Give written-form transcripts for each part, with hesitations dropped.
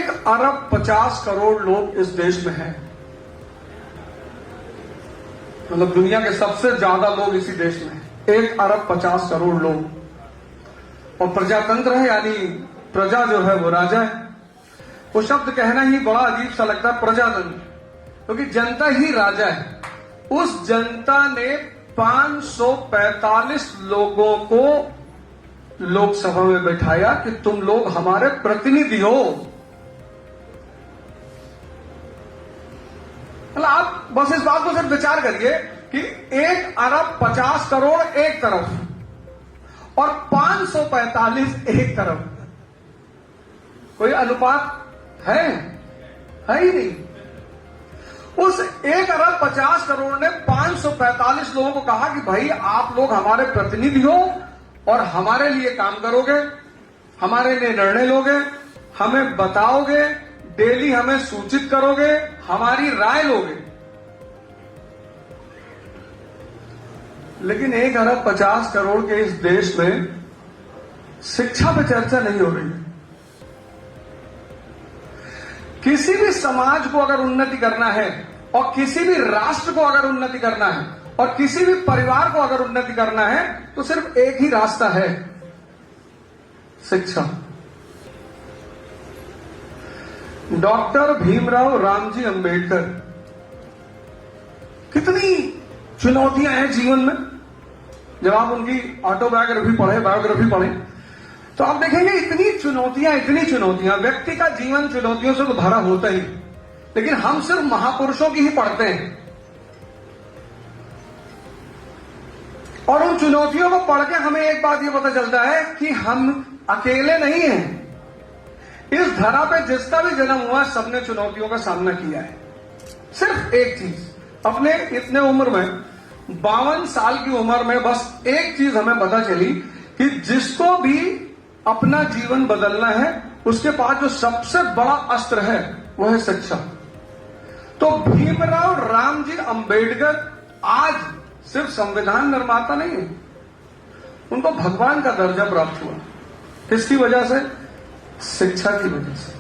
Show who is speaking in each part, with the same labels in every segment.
Speaker 1: 1,50,00,000,000 लोग इस देश में हैं। मतलब दुनिया के सबसे ज्यादा लोग इसी देश में हैं, 1,50,00,000,000 लोग। और प्रजातंत्र है, यानी प्रजा जो है वो राजा है। वो शब्द कहना ही बड़ा अजीब सा लगता है, प्रजातंत्र, क्योंकि जनता ही राजा है। उस जनता ने 545 लोगों को लोकसभा में बैठाया कि तुम लोग हमारे प्रतिनिधि हो। मतलब आप बस इस बात को सिर्फ विचार करिए कि 1,50,00,000,000 एक तरफ और 545 एक तरफ, कोई अनुपात है ही नहीं। उस 1,50,00,000,000 ने 545 लोगों को कहा कि भाई आप लोग हमारे प्रतिनिधि हो और हमारे लिए काम करोगे, हमारे लिए निर्णय लोगे, हमें बताओगे, डेली हमें सूचित करोगे, हमारी राय लोगे। लेकिन 1,50,00,000,000 के इस देश में शिक्षा पे चर्चा नहीं हो रही है। किसी भी समाज को अगर उन्नति करना है और किसी भी राष्ट्र को अगर उन्नति करना है और किसी भी परिवार को अगर उन्नति करना है तो सिर्फ एक ही रास्ता है, शिक्षा। डॉक्टर भीमराव रामजी अंबेडकर, कितनी चुनौतियां हैं जीवन में। जब आप उनकी ऑटोबायोग्राफी पढ़े, बायोग्राफी पढ़े, तो आप देखेंगे इतनी चुनौतियां, व्यक्ति का जीवन चुनौतियों से तो भरा होता ही, लेकिन हम सिर्फ महापुरुषों की ही पढ़ते हैं। और उन चुनौतियों को पढ़ के हमें एक बात ये पता चलता है कि हम अकेले नहीं हैं। इस धरा पे जिसका भी जन्म हुआ सबने चुनौतियों का सामना किया है। सिर्फ एक चीज, अपने इतने उम्र में 52 साल की उम्र में बस एक चीज हमें पता चली कि जिसको भी अपना जीवन बदलना है उसके पास जो सबसे बड़ा अस्त्र है वो है शिक्षा। तो भीमराव रामजी अंबेडकर आज सिर्फ संविधान निर्माता नहीं है, उनको भगवान का दर्जा प्राप्त हुआ। किसकी वजह से? शिक्षा की वजह से।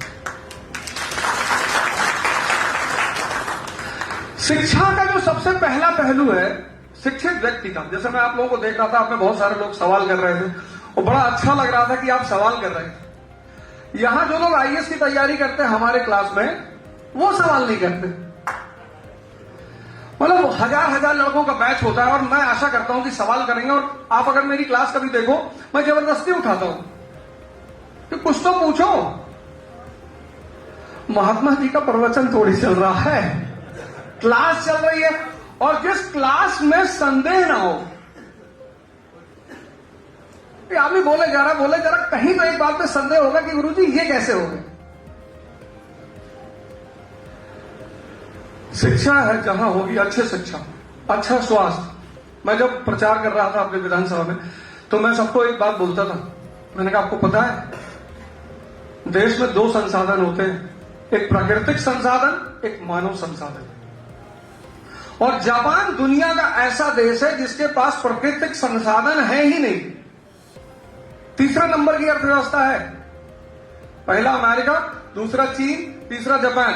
Speaker 1: शिक्षा का जो सबसे पहला पहलू है शिक्षित व्यक्ति का, जैसे मैं आप लोगों को देख रहा था, आप में बहुत सारे लोग सवाल कर रहे थे और बड़ा अच्छा लग रहा था कि आप सवाल कर रहे थे। यहां जो लोग आईएएस की तैयारी करते हैं हमारे क्लास में, वो सवाल नहीं करते। मतलब हजार लड़कों का बैच होता है और मैं आशा करता हूं कि सवाल करेंगे। और आप अगर मेरी क्लास कभी देखो, मैं जबरदस्ती उठाता हूं कि कुछ तो पूछो। महात्मा जी का प्रवचन थोड़ी चल रहा है, क्लास चल रही है, और जिस क्लास में संदेह ना हो, आदमी बोले जरा कहीं तो एक बात पे संदेह होगा कि गुरुजी ये कैसे हो गए। शिक्षा है जहां होगी अच्छी शिक्षा, अच्छा स्वास्थ्य। मैं जब प्रचार कर रहा था अपने विधानसभा में तो मैं सबको एक बात बोलता था, मैंने कहा आपको पता है देश में 2 संसाधन होते हैं, एक प्राकृतिक संसाधन, एक मानव संसाधन। और जापान दुनिया का ऐसा देश है जिसके पास प्राकृतिक संसाधन है ही नहीं। तीसरा नंबर की अर्थव्यवस्था है, पहला अमेरिका, दूसरा चीन, तीसरा जापान।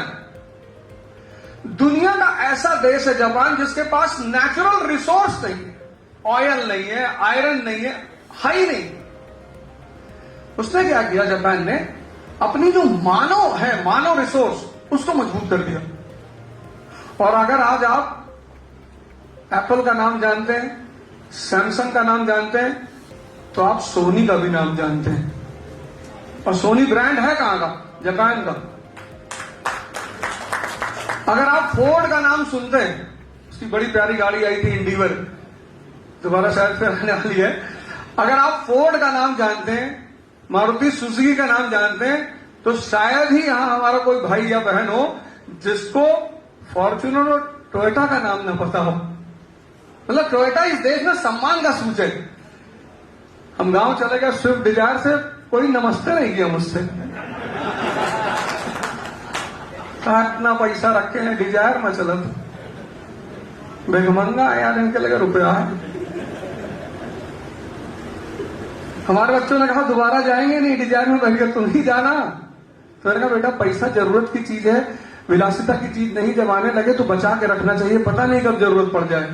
Speaker 1: दुनिया का ऐसा देश है जापान जिसके पास नेचुरल रिसोर्स नहीं है, ऑयल नहीं है, आयरन नहीं है ही नहीं। उसने क्या किया, जापान ने अपनी जो मानव रिसोर्स उसको मजबूत कर दिया। और अगर आज आप एप्पल का नाम जानते हैं, सैमसंग का नाम जानते हैं, तो आप सोनी का भी नाम जानते हैं। और सोनी ब्रांड है कहां का? जापान का। अगर आप फोर्ड का नाम सुनते हैं, उसकी बड़ी प्यारी गाड़ी आई थी इंडिवर, दोबारा शायद फिर आने वाली है। अगर आप फोर्ड का नाम जानते हैं, मारुति सुजुकी का नाम जानते हैं, तो शायद ही यहां हमारा कोई भाई या बहन हो जिसको फॉर्च्यूनर और टोयोटा का नाम न पता हो। मतलब टोयोटा इस देश में सम्मान का सूचक। हम गांव चले गए, स्विफ्ट डिजायर से कोई नमस्ते नहीं किया मुझसे। इतना पैसा रखे हैं डिजायर में चलत, बेगमंगा यार, इनके लगे रुपया है। हमारे बच्चों ने कहा दोबारा जाएंगे नहीं डिजायर में, भैया तुम ही जाना, तो मैंने कहा बेटा पैसा जरूरत की चीज है, विलासिता की चीज नहीं। जब आने लगे तो बचा के रखना चाहिए, पता नहीं कब जरूरत पड़ जाए।